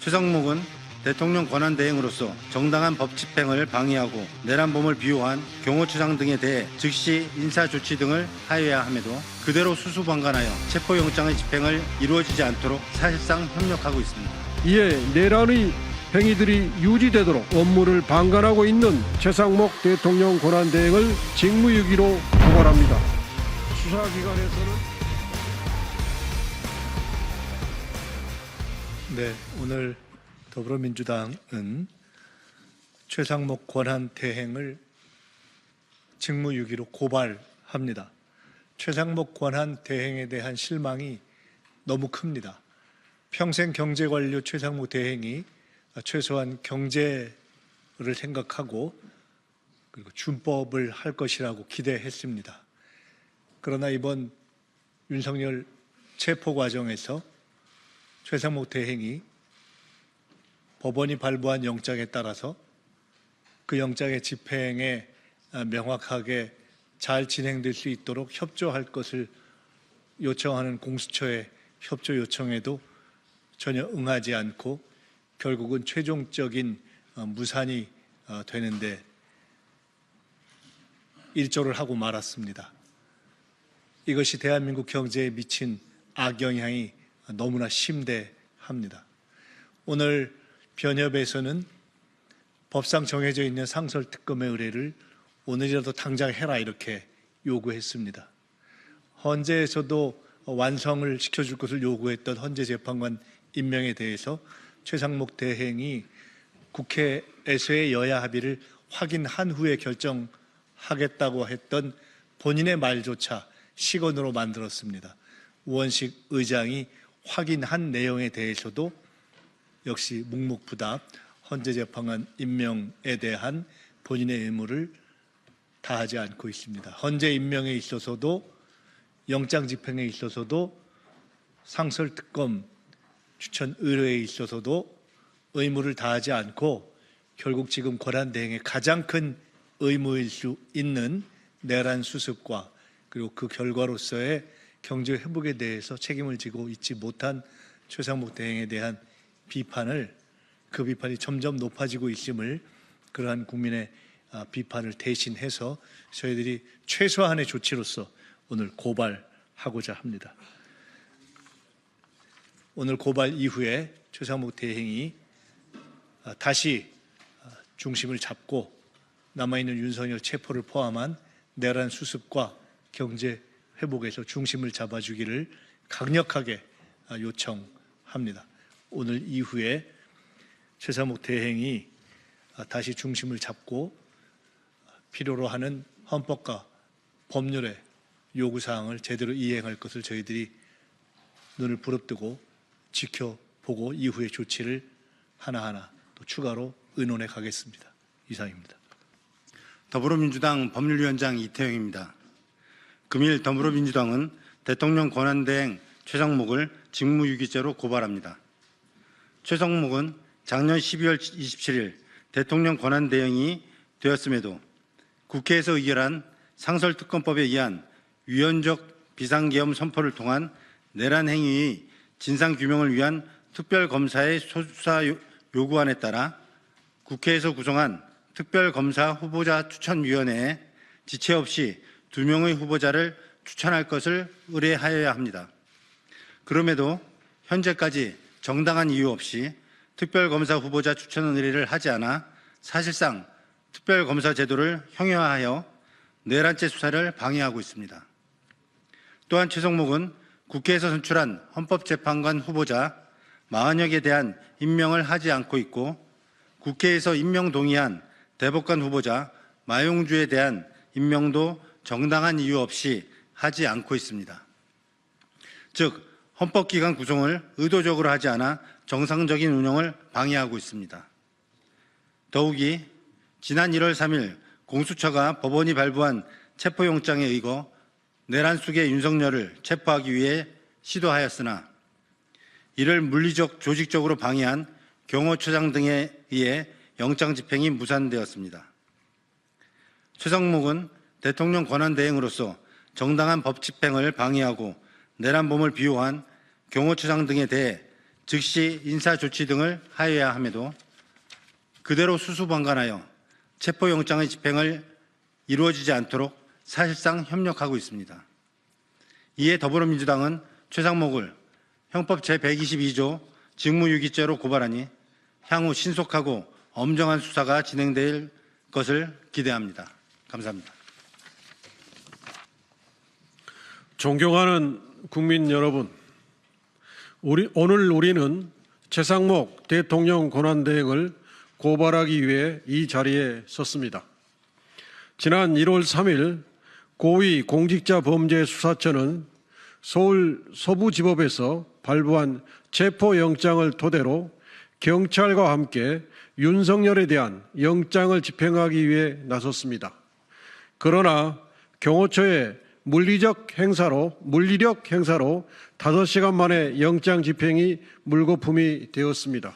최성목은 대통령 권한대행으로서 정당한 법 집행을 방해하고 내란범을 비호한 경호처장 등에 대해 즉시 인사조치 등을 하여야 함에도 그대로 수수방관하여 체포영장의 집행을 이루어지지 않도록 사실상 협력하고 있습니다. 이에 내란의 행위들이 유지되도록 업무를 방관하고 있는 최상목 대통령 권한대행을 직무유기로 고발합니다. 수사기관에서는 네, 오늘 더불어민주당은 최상목 권한대행을 직무유기로 고발합니다. 최상목 권한대행에 대한 실망이 너무 큽니다. 평생 경제관료 최상목 대행이 최소한 경제를 생각하고 그리고 준법을 할 것이라고 기대했습니다. 그러나 이번 윤석열 체포 과정에서 최상목 대행이 법원이 발부한 영장에 따라서 그 영장의 집행에 명확하게 잘 진행될 수 있도록 협조할 것을 요청하는 공수처의 협조 요청에도 전혀 응하지 않고 결국은 최종적인 무산이 되는데 일조를 하고 말았습니다. 이것이 대한민국 경제에 미친 악영향이 너무나 심대합니다. 오늘 변협에서는 법상 정해져 있는 상설특검의 의뢰를 오늘이라도 당장 해라 이렇게 요구했습니다. 헌재에서도 완성을 시켜줄 것을 요구했던 헌재재판관 임명에 대해서 최상목 대행이 국회에서의 여야 합의를 확인한 후에 결정하겠다고 했던 본인의 말조차 시건으로 만들었습니다. 우원식 의장이 확인한 내용에 대해서도 역시 묵묵부답 헌재재판관 임명에 대한 본인의 의무를 다하지 않고 있습니다. 헌재 임명에 있어서도 영장 집행에 있어서도 상설특검 추천 의뢰에 있어서도 의무를 다하지 않고 결국 지금 권한대행의 가장 큰 의무일 수 있는 내란 수습과 그리고 그 결과로서의 경제 회복에 대해서 책임을 지고 있지 못한 최상목 대행에 대한 그 비판이 점점 높아지고 있음을 그러한 국민의 비판을 대신해서 저희들이 최소한의 조치로서 오늘 고발하고자 합니다. 오늘 고발 이후에 최상목 대행이 다시 중심을 잡고 남아있는 윤석열 체포를 포함한 내란 수습과 경제 회복에서 중심을 잡아주기를 강력하게 요청합니다. 오늘 이후에 최상목 대행이 다시 중심을 잡고 필요로 하는 헌법과 법률의 요구사항을 제대로 이행할 것을 저희들이 눈을 부릅뜨고 지켜보고 이후의 조치를 하나하나 또 추가로 의논해 가겠습니다. 이상입니다. 더불어민주당 법률위원장 이태영입니다. 금일 더불어민주당은 대통령 권한대행 최상목을 직무유기죄로 고발합니다. 최상목은 작년 12월 27일 대통령 권한대행이 되었음에도 국회에서 의결한 상설특검법에 의한 위헌적 비상계엄 선포를 통한 내란 행위의 진상규명을 위한 특별검사의 소수사 요구안에 따라 국회에서 구성한 특별검사 후보자 추천위원회에 지체 없이 2명의 후보자를 추천할 것을 의뢰하여야 합니다. 그럼에도 현재까지 정당한 이유 없이 특별검사 후보자 추천 의뢰를 하지 않아 사실상 특별검사 제도를 형용하여 내란죄 수사를 방해하고 있습니다. 또한 최성목은 국회에서 선출한 헌법재판관 후보자 40여개에 대한 임명을 하지 않고 있고 국회에서 임명 동의한 대법관 후보자 마용주에 대한 임명도 정당한 이유 없이 하지 않고 있습니다. 즉 헌법기관 구성을 의도적으로 하지 않아 정상적인 운영을 방해하고 있습니다. 더욱이 지난 1월 3일 공수처가 법원이 발부한 체포영장에 의거 내란 속의 윤석열을 체포하기 위해 시도하였으나 이를 물리적 조직적으로 방해한 경호처장 등에 의해 영장 집행이 무산되었습니다. 최성목은 대통령 권한대행으로서 정당한 법 집행을 방해하고 내란범을 비호한 경호처장 등에 대해 즉시 인사조치 등을 하여야 함에도 그대로 수수방관하여 체포영장의 집행을 이루어지지 않도록 사실상 협력하고 있습니다. 이에 더불어민주당은 최상목을 형법 제122조 직무유기죄로 고발하니 향후 신속하고 엄정한 수사가 진행될 것을 기대합니다. 감사합니다. 존경하는 국민 여러분, 오늘 우리는 최상목 대통령 권한대행을 고발하기 위해 이 자리에 섰습니다. 지난 1월 3일 고위공직자범죄수사처는 서울 서부지법에서 발부한 체포영장을 토대로 경찰과 함께 윤석열에 대한 영장을 집행하기 위해 나섰습니다. 그러나 경호처의 물리력 행사로 5시간 만에 영장 집행이 물거품이 되었습니다.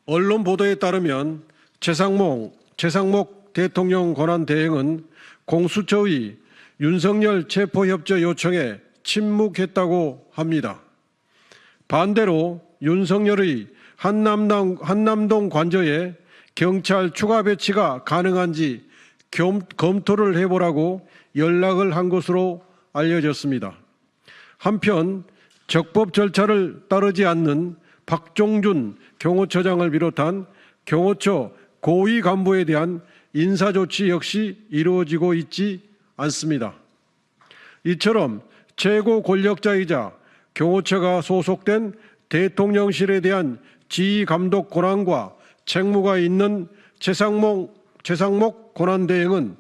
언론 보도에 따르면 최상목 대통령 권한대행은 공수처의 윤석열 체포협조 요청에 침묵했다고 합니다. 반대로 윤석열의 한남동 관저에 경찰 추가 배치가 가능한지 검토를 해보라고 연락을 한 것으로 알려졌습니다. 한편 적법 절차를 따르지 않는 박종준 경호처장을 비롯한 경호처 고위 간부에 대한 인사조치 역시 이루어지고 있지 않습니다. 이처럼 최고 권력자이자 경호처가 소속된 대통령실에 대한 지휘 감독 권한과 책무가 있는 최상목 권한대행은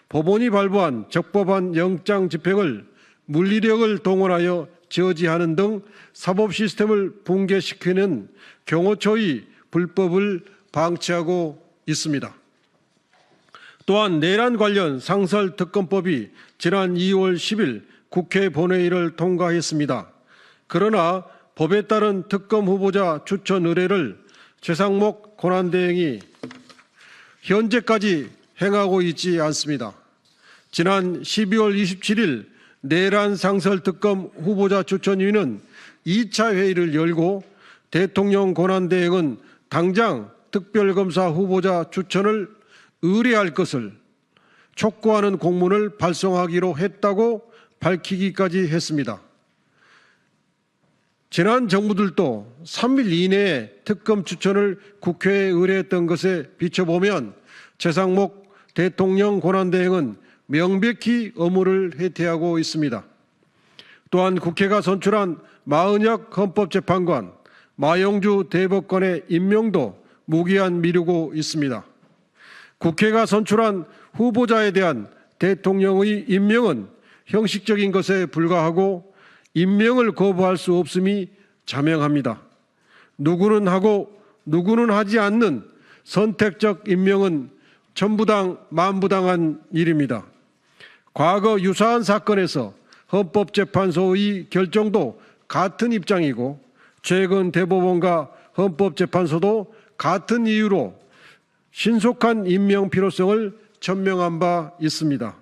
법원이 발부한 적법한 영장 집행을 물리력을 동원하여 저지하는 등 사법 시스템을 붕괴시키는 경호처의 불법을 방치하고 있습니다. 또한 내란 관련 상설특검법이 지난 2월 10일 국회 본회의를 통과했습니다. 그러나 법에 따른 특검 후보자 추천 의뢰를 최상목 권한대행이 현재까지 행하고 있지 않습니다. 지난 12월 27일 내란 상설특검 후보자 추천위는 2차 회의를 열고 대통령 권한대행은 당장 특별검사 후보자 추천을 의뢰할 것을 촉구하는 공문을 발송하기로 했다고 밝히기까지 했습니다. 지난 정부들도 3일 이내에 특검 추천을 국회에 의뢰했던 것에 비춰보면 최상목 대통령 권한대행은 명백히 의무를 해태하고 있습니다. 또한 국회가 선출한 마은혁 헌법재판관, 마영주 대법관의 임명도 무기한 미루고 있습니다. 국회가 선출한 후보자에 대한 대통령의 임명은 형식적인 것에 불과하고 임명을 거부할 수 없음이 자명합니다. 누구는 하고 누구는 하지 않는 선택적 임명은 천부당 만부당한 일입니다. 과거 유사한 사건에서 헌법재판소의 결정도 같은 입장이고 최근 대법원과 헌법재판소도 같은 이유로 신속한 임명 필요성을 천명한 바 있습니다.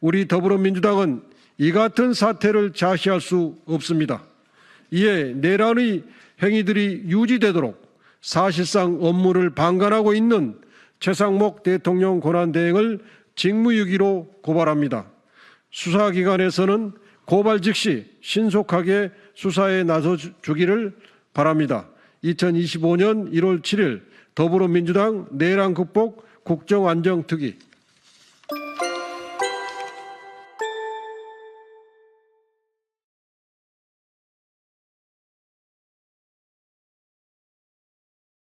우리 더불어민주당은 이 같은 사태를 자시할 수 없습니다. 이에 내란의 행위들이 유지되도록 사실상 업무를 방관하고 있는 최상목 대통령 권한대행을 직무유기로 고발합니다. 수사기관에서는 고발 즉시 신속하게 수사에 나서주기를 바랍니다. 2025년 1월 7일 더불어민주당 내란 극복 국정안정특위